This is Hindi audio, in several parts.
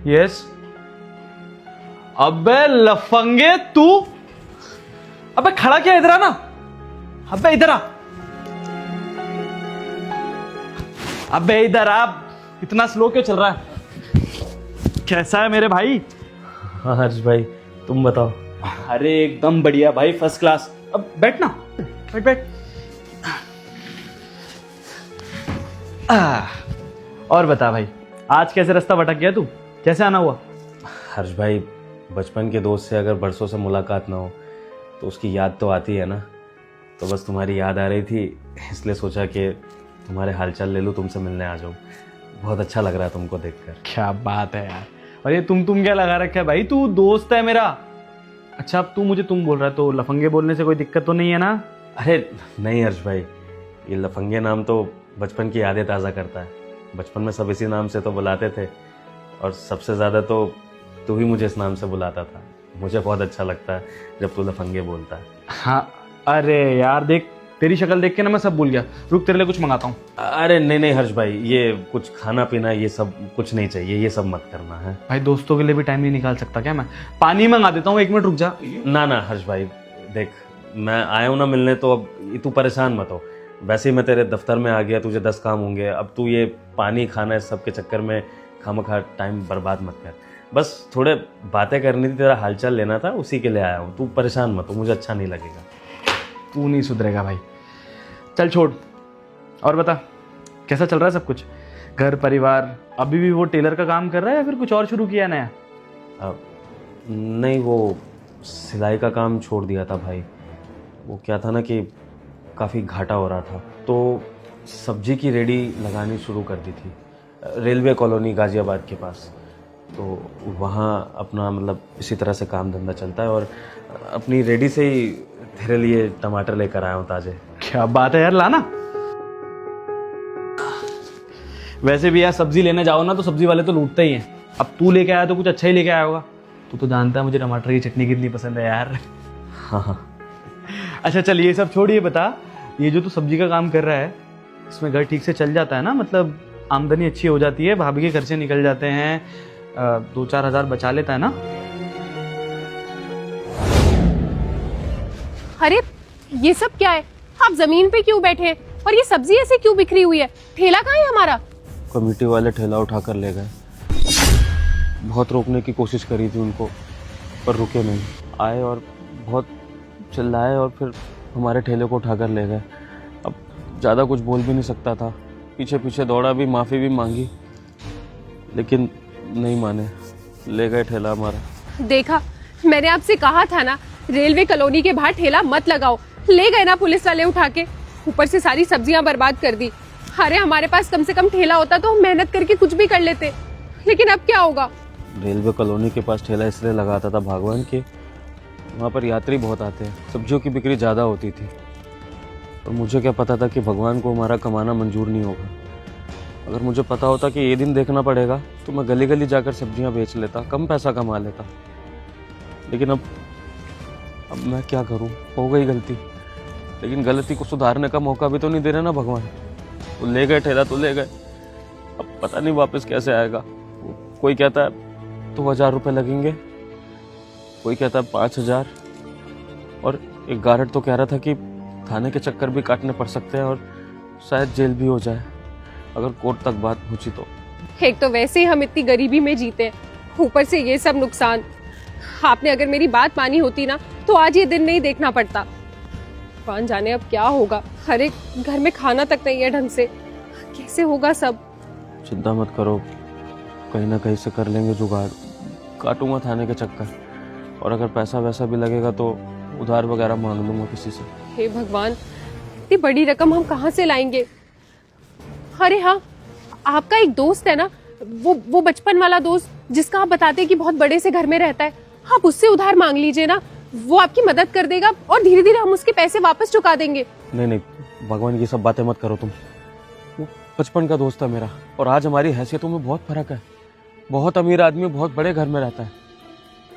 यस। अबे लफंगे तू, अबे खड़ा क्या, इधर आ ना। अबे इधर आ, अबे इधर आ। इतना स्लो क्यों चल रहा है? कैसा है मेरे भाई? हाँ हर्ष भाई, तुम बताओ। अरे एकदम बढ़िया भाई, फर्स्ट क्लास। अब बैठ ना, बैठ बैठ। और बता भाई, आज कैसे रास्ता भटक गया तू? कैसे आना हुआ? हर्ष भाई, बचपन के दोस्त से अगर बरसों से मुलाकात ना हो तो उसकी याद तो आती है ना। तो बस तुम्हारी याद आ रही थी, इसलिए सोचा कि तुम्हारे हालचाल ले लूँ, तुमसे मिलने आ जाऊँ। बहुत अच्छा लग रहा है तुमको देखकर। क्या बात है यार। और ये तुम क्या लगा रखा है भाई? तू दोस्त है मेरा। अच्छा, अब तू मुझे तुम बोल रहा है तो लफंगे बोलने से कोई दिक्कत तो नहीं है ना? अरे नहीं हर्ष भाई, ये लफंगे नाम तो बचपन की यादें ताज़ा करता है। बचपन में सब इसी नाम से तो बुलाते थे, और सबसे ज़्यादा तो तू ही मुझे इस नाम से बुलाता था। मुझे बहुत अच्छा लगता है जब तू लफंगे बोलता है। हाँ। अरे यार देख, तेरी शक्ल देख के ना मैं सब भूल गया। रुक, तेरे लिए कुछ मंगाता हूँ। अरे नहीं नहीं हर्ष भाई, ये कुछ खाना पीना ये सब कुछ नहीं चाहिए, ये सब मत करना है। भाई दोस्तों के लिए भी टाइम नहीं निकाल सकता क्या मैं? पानी मंगा देता हूँ, 1 मिनट रुक जा। ना ना हर्ष भाई, देख मैं आया हूँ ना मिलने, तो अब तू परेशान मत हो। वैसे ही मैं तेरे दफ्तर में आ गया, तुझे 10 काम होंगे। अब तू ये पानी खाना, इस सब के चक्कर में खामखा टाइम बर्बाद मत कर। बस थोड़े बातें करनी थी, तेरा हालचाल लेना था, उसी के लिए आया हूँ। तू परेशान मत हो, मुझे अच्छा नहीं लगेगा। तू नहीं सुधरेगा भाई। चल छोड़, और बता कैसा चल रहा है सब कुछ? घर परिवार? अभी भी वो टेलर का काम कर रहा है या फिर कुछ और शुरू किया नया? नहीं, वो सिलाई का काम छोड़ दिया था भाई। वो क्या था ना कि काफ़ी घाटा हो रहा था, तो सब्जी की रेडी लगानी शुरू कर दी थी रेलवे कॉलोनी गाज़ियाबाद के पास। तो वहाँ अपना मतलब इसी तरह से काम धंधा चलता है, और अपनी रेडी से ही तेरे लिए टमाटर लेकर आया हूँ ताज़े। क्या बात है यार, लाना। वैसे भी यार सब्जी लेने जाओ ना तो सब्जी वाले तो लूटते ही हैं। अब तू लेके आया तो कुछ अच्छा ही लेके आया होगा। तू तो जानता है मुझे टमाटर की चटनी कितनी पसंद है यार। हाँ हाँ। अच्छा चल, ये सब छोड़, ये बता, ये जो तू सब्जी का काम कर रहा है, इसमें घर ठीक से चल जाता है ना? मतलब आमदनी अच्छी हो जाती है, भाभी के खर्चे निकल जाते हैं, 2-4 हज़ार बचा लेता है ना? अरे ये सब क्या है? आप जमीन पे क्यों बैठे हैं? और ये सब्जी ऐसे क्यों बिखरी हुई है? ठेला कहाँ है हमारा? कमेटी वाले ठेला उठा कर ले गए। बहुत रोकने की कोशिश करी थी उनको, पर रुके नहीं। आए और बहुत चिल्लाए और फिर हमारे ठेले को उठा कर ले गए। अब ज़्यादा कुछ बोल भी नहीं सकता था, पीछे पीछे दौड़ा भी, माफ़ी भी मांगी, लेकिन नहीं माने, ले गए ठेला हमारा। देखा, मैंने आपसे कहा था ना, रेलवे कॉलोनी के बाहर ठेला मत लगाओ। ले गए ना पुलिस वाले उठा के, ऊपर से सारी सब्जियां बर्बाद कर दी। अरे हमारे पास कम से कम ठेला होता तो हम मेहनत करके कुछ भी कर लेते, लेकिन अब क्या होगा? रेलवे कॉलोनी के पास ठेला इसलिए लगाता था भगवान के, वहाँ पर यात्री बहुत आते हैं, सब्जियों की बिक्री ज़्यादा होती थी। और मुझे क्या पता था कि भगवान को हमारा कमाना मंजूर नहीं होगा। अगर मुझे पता होता कि ये दिन देखना पड़ेगा तो मैं गली गली जाकर सब्जियां बेच लेता, कम पैसा कमा लेता। लेकिन अब मैं क्या करूं? हो गई गलती, लेकिन गलती को सुधारने का मौका भी तो नहीं दे रहे ना भगवान। वो ले गए ठेला तो ले गए, अब पता नहीं वापस कैसे आएगा। कोई कहता है 2000 रुपये लगेंगे, कोई कहता है 5000, और एक गारड तो कह रहा था कि थाने के चक्कर भी काटने पड़ सकते हैं और शायद जेल भी हो जाए अगर कोर्ट तक बात पहुंची तो। एक तो वैसे ही हम इतनी गरीबी में जीते हैं, ऊपर से ये सब नुकसान। आपने अगर मेरी बात मानी होती ना तो आज ये दिन नहीं देखना पड़ता। कौन जाने अब क्या होगा। अरे घर में खाना तक नहीं है ढंग से, कैसे होगा सब? चिंता मत करो, कहीं ना कहीं से कर लेंगे जुगाड़। काटूंगा थाने के चक्कर, और अगर पैसा वैसा भी लगेगा तो उधार वगैरह मांग लूंगा किसी से। हे भगवान, इतनी बड़ी रकम हम कहाँ से लाएंगे? अरे हाँ, आपका एक दोस्त है ना, वो बचपन वाला दोस्त जिसका आप बताते हैं कि बहुत बड़े से घर में रहता है, आप उससे उधार मांग लीजिए ना, वो आपकी मदद कर देगा और धीरे धीरे हम उसके पैसे वापस चुका देंगे। नहीं नहीं भगवान, ये सब बातें मत करो तुम। वो बचपन का दोस्त है मेरा, और आज हमारी हैसियतों में बहुत फर्क है। बहुत अमीर आदमी बहुत बड़े घर में रहता है,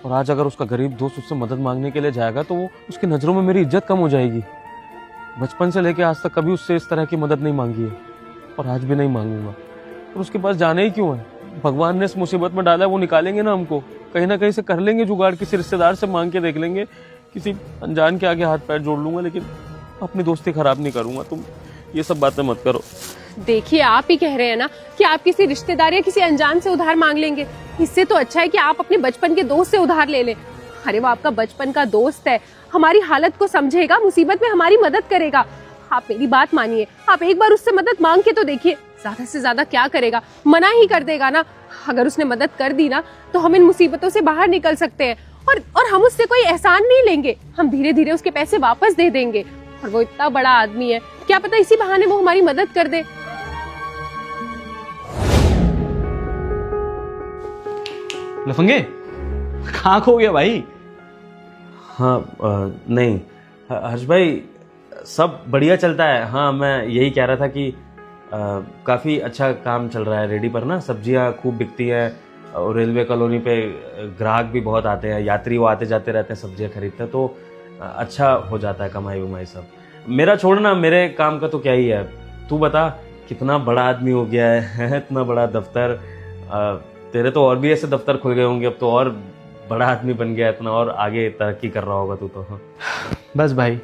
और आज अगर उसका गरीब दोस्त उससे मदद मांगने के लिए जाएगा तो वो उसकी नज़रों में मेरी इज्जत कम हो जाएगी। बचपन से लेकर आज तक कभी उससे इस तरह की मदद नहीं मांगी है, और आज भी नहीं मांगूंगा। और उसके पास जाने ही क्यों है? भगवान ने इस मुसीबत में डाला है वो निकालेंगे ना हमको, कहीं ना कहीं से कर लेंगे जुगाड़, किसी रिश्तेदार से मांग के देख लेंगे, किसी अनजान के आगे हाथ पैर जोड़ लूंगा, लेकिन अपनी दोस्ती खराब नहीं करूंगा। तुम ये सब बातें मत करो। देखिए, आप ही कह रहे हैं ना कि आप किसी रिश्तेदार या किसी अनजान से उधार मांग लेंगे। इससे तो अच्छा है कि आप अपने बचपन के दोस्त से उधार ले लें। अरे वो आपका बचपन का दोस्त है, हमारी हालत को समझेगा, मुसीबत में हमारी मदद करेगा। आप मेरी बात मानिए, आप एक बार उससे मदद मांग के तो देखिए, ज्यादा से ज्यादा क्या करेगा, मना ही कर देगा ना। अगर उसने मदद कर दी ना तो हम इन मुसीबतों से बाहर निकल सकते हैं, और हम उससे कोई एहसान नहीं लेंगे, हम धीरे धीरे उसके पैसे वापस दे देंगे। और वो इतना बड़ा आदमी है, क्या पता इसी बहाने वो हमारी मदद कर दे। लफंगे, कहाँ खो गया भाई? हाँ नहीं हर्ष भाई, सब बढ़िया चलता है। हाँ मैं यही कह रहा था कि काफ़ी अच्छा काम चल रहा है रेडी पर ना, सब्जियां खूब बिकती हैं और रेलवे कॉलोनी पे ग्राहक भी बहुत आते हैं, यात्री वो आते जाते रहते हैं सब्जियां खरीदते हैं, तो अच्छा हो जाता है कमाई वमाई सब। मेरा छोड़ना, मेरे काम का तो क्या ही है। तू बता, कितना बड़ा आदमी हो गया है इतना बड़ा दफ्तर, तेरे तो और भी ऐसे दफ्तर खुल गए होंगे अब तो, और बड़ा आदमी बन गया इतना, और आगे तरक्की कर रहा होगा तू तो। बस भाई,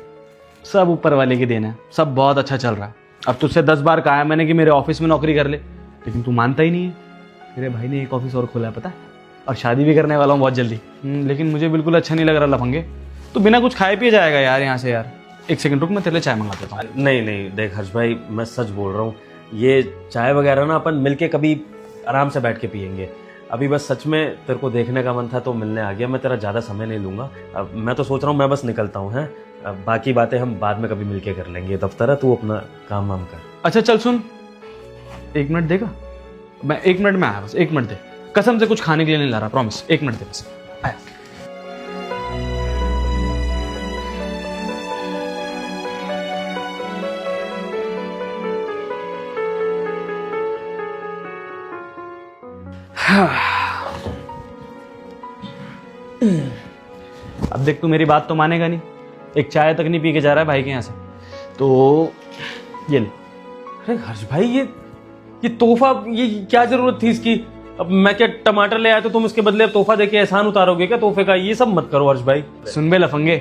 सब ऊपर वाले की देन है, सब बहुत अच्छा चल रहा है। अब तुझसे 10 बार कहा है मैंने कि मेरे ऑफिस में नौकरी कर ले, लेकिन तू मानता ही नहीं है। मेरे भाई ने एक ऑफिस और खोला है पता है, और शादी भी करने वाला हूँ बहुत जल्दी। लेकिन मुझे बिल्कुल अच्छा नहीं लग रहा लफंगे, तो बिना कुछ खाए पिए जाएगा यार यहाँ से यार। एक सेकंड रुक, मैं तेरे लिए चाय मंगा देता हूँ। नहीं नहीं देख हर्ष भाई, मैं सच बोल रहा हूँ, ये चाय वगैरह ना अपन मिलके कभी आराम से बैठ के पियेंगे। अभी बस सच में तेरे को देखने का मन था तो मिलने आ गया। मैं तेरा ज़्यादा समय नहीं लूँगा। अब मैं तो सोच रहा हूँ मैं बस निकलता हूँ, हैं। अब बाकी बातें हम बाद में कभी मिलके कर लेंगे। दफ्तर है, तू अपना काम वाम कर। अच्छा चल सुन, 1 मिनट देगा? मैं 1 मिनट में आया, बस 1 मिनट दे, कसम से कुछ खाने के लिए नहीं ला रहा, प्रॉमिस। 1 मिनट दे बस, आया। अब देख, तू मेरी बात तो मानेगा नहीं, एक चाय तक नहीं पी के जा रहा है भाई के यहाँ से, तो ये ले। अरे हर्ष भाई, ये तोहफा, ये क्या जरूरत थी इसकी? अब मैं क्या टमाटर ले आया तो तुम इसके बदले अब तोहफा देके एहसान उतारोगे क्या तोहफे का? ये सब मत करो हर्ष भाई। सुन बे लफंगे,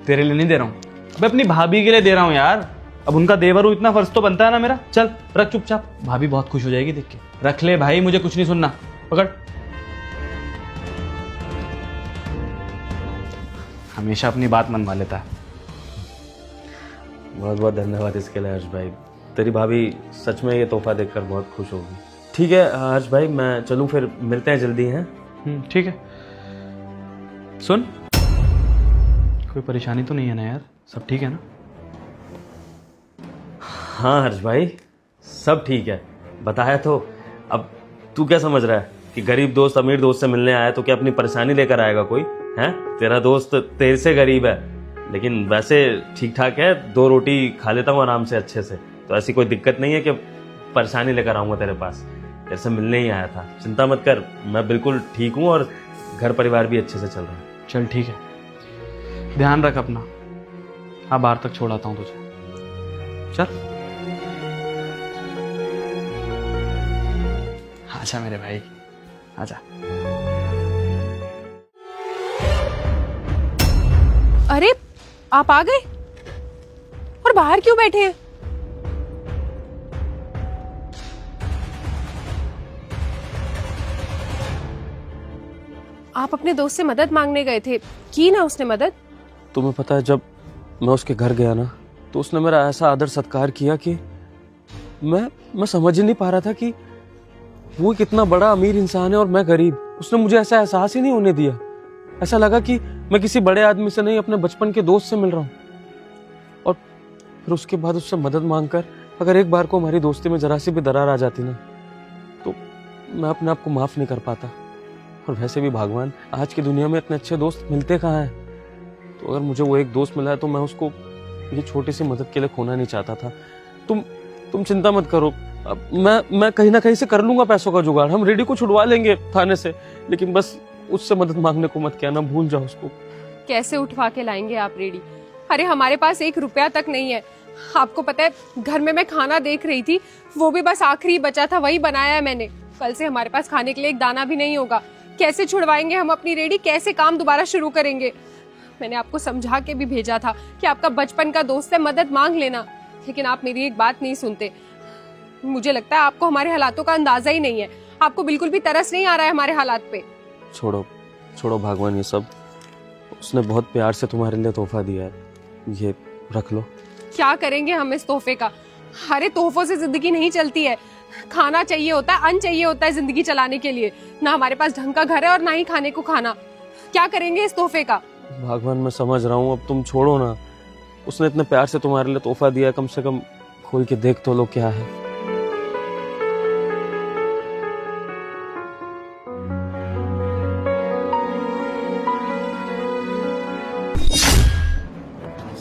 तेरे लिए नहीं दे रहा हूँ, मैं अपनी भाभी के लिए दे रहा हूँ यार। अब उनका देवर हूँ, इतना फर्ज तो बनता है ना मेरा। चल रख चुपचाप, भाभी बहुत खुश हो जाएगी देख के। रख ले भाई, मुझे कुछ नहीं सुनना, पकड़। हमेशा अपनी बात मनवा लेता है। बहुत बहुत धन्यवाद इसके लिए हर्ष भाई, तेरी भाभी सच में ये तोहफा देखकर बहुत खुश होगी। ठीक है हर्ष भाई, मैं चलूँ फिर, मिलते हैं जल्दी, हैं। ठीक है। सुन, कोई परेशानी तो नहीं है ना यार? सब ठीक है ना? हाँ हर्ष भाई, सब ठीक है। बताया तो। अब तू क्या समझ रहा है कि गरीब दोस्त अमीर दोस्त से मिलने आया तो क्या अपनी परेशानी लेकर आएगा कोई? हैं? तेरा दोस्त तेरे से गरीब है, लेकिन वैसे ठीक ठाक है, 2 रोटी खा लेता हूँ आराम से अच्छे से, तो ऐसी कोई दिक्कत नहीं है कि परेशानी लेकर आऊँगा तेरे पास। तेरे से मिलने ही आया था, चिंता मत कर, मैं बिल्कुल ठीक हूँ और घर परिवार भी अच्छे से चल रहा है। चल ठीक है, ध्यान रख अपना। हाँ, बाहर तक छोड़ आता हूँ तुझे, चल। आजा मेरे भाई, आजा। अरे आप आ गए, और बाहर क्यों बैठे हैं? आप अपने दोस्त से मदद मांगने गए थे, की ना उसने मदद? तुम्हें पता है, जब मैं उसके घर गया ना तो उसने मेरा ऐसा आदर सत्कार किया कि मैं समझ ही नहीं पा रहा था कि वो कितना बड़ा अमीर इंसान है और मैं गरीब। उसने मुझे ऐसा एहसास ही नहीं होने दिया। ऐसा लगा कि मैं किसी बड़े आदमी से नहीं, अपने बचपन के दोस्त से मिल रहा हूँ। और फिर उसके बाद उससे मदद मांगकर अगर एक बार को हमारी दोस्ती में जरा सी भी दरार आ जाती ना, तो मैं अपने आप को माफ नहीं कर पाता। और वैसे भी भगवान, आज की दुनिया में इतने अच्छे दोस्त मिलते कहाँ हैं? तो अगर मुझे वो एक दोस्त मिला है तो मैं उसको ये छोटी सी मदद के लिए खोना नहीं चाहता था। तुम चिंता मत करो, अब मैं कहीं ना कहीं से कर लूंगा पैसों का जुगाड़। हम रेडी को छुड़वा लेंगे थाने से, लेकिन बस उससे मदद मांगने को मत कहना, भूल जाओ उसको। कैसे उठवा के लाएंगे आप रेडी? अरे हमारे पास 1 रुपया तक नहीं है। आपको पता है, घर में मैं खाना देख रही थी, वो भी बस आखिरी बचा था, वही बनाया है मैंने। कल से हमारे पास खाने के लिए एक दाना भी नहीं होगा। कैसे छुड़वाएंगे हम अपनी रेडी, कैसे काम दोबारा शुरू करेंगे? मैंने आपको समझा के भी भेजा था कि आपका बचपन का दोस्त है, मदद मांग लेना, लेकिन आप मेरी एक बात नहीं सुनते। मुझे लगता है आपको हमारे हालातों का अंदाजा ही नहीं है, आपको बिल्कुल भी तरस नहीं आ रहा है हमारे हालात पे। छोड़ो छोड़ो भगवान ये सब। उसने बहुत प्यार से तुम्हारे लिए तोहफा दिया है, ये रख लो। क्या करेंगे हम इस तोहफे का? अरे तोहफों से जिंदगी नहीं चलती है। खाना चाहिए होता है, अन्न चाहिए होता है जिंदगी चलाने के लिए। ना हमारे पास ढंग का घर है और ना ही खाने को खाना। क्या करेंगे इस तोहफे का? भगवान मैं समझ रहा हूँ, अब तुम छोड़ो ना। उसने इतने प्यार से तुम्हारे लिए तोहफा दिया है, कम से कम खोल के देख तो लो क्या है।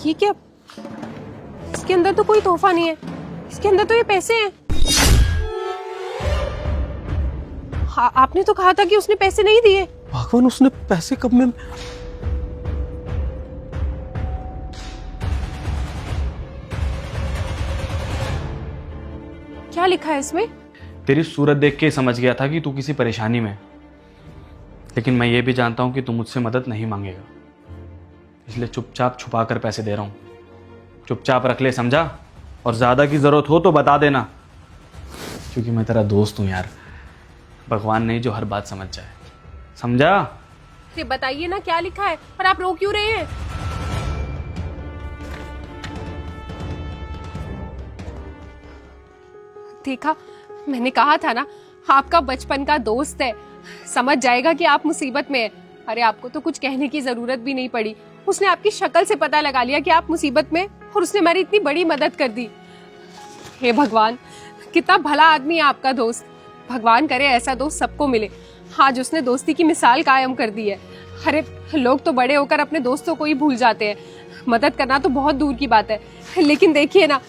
ये क्या? इसके अंदर तो कोई तोहफा नहीं है, इसके अंदर तो ये पैसे हैं। हाँ, आपने तो कहा था कि उसने पैसे नहीं दिए। भगवान उसने पैसे कब में? क्या लिखा है इसमें? तेरी सूरत देख के समझ गया था कि तू किसी परेशानी में है, लेकिन मैं ये भी जानता हूं कि तू मुझसे मदद नहीं मांगेगा, इसलिए चुपचाप छुपा कर पैसे दे रहा हूं। चुपचाप रख ले, समझा? और ज्यादा की जरूरत हो तो बता देना, क्योंकि मैं तेरा दोस्त हूं यार। भगवान नहीं जो हर बात समझ जाए, समझा? ये बताइए ना क्या लिखा है, पर आप रो क्यों रहे हैं? देखा, मैंने कहा था ना, आपका बचपन का दोस्त है, समझ जाएगा कि आप मुसीबत में है। अरे आपको तो कुछ कहने की जरूरत भी नहीं पड़ी, उसने आपकी शक्ल से पता लगा लिया कि आप मुसीबत में, और उसने हमारी इतनी बड़ी मदद कर दी। हे भगवान, कितना भला आदमी है आपका दोस्त। भगवान करे ऐसा दोस्त सबको मिले। आज उसने दोस्ती की मिसाल कायम कर दी है। अरे लोग तो बड़े होकर अपने दोस्तों को ही भूल जाते हैं, मदद करना तो बहुत दूर की बात है। लेकिन देखिए ना,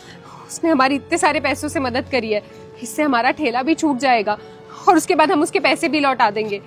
उसने हमारी इतने सारे पैसों से मदद करी है, इससे हमारा ठेला भी छूट जाएगा और उसके बाद हम उसके पैसे भी लौटा देंगे।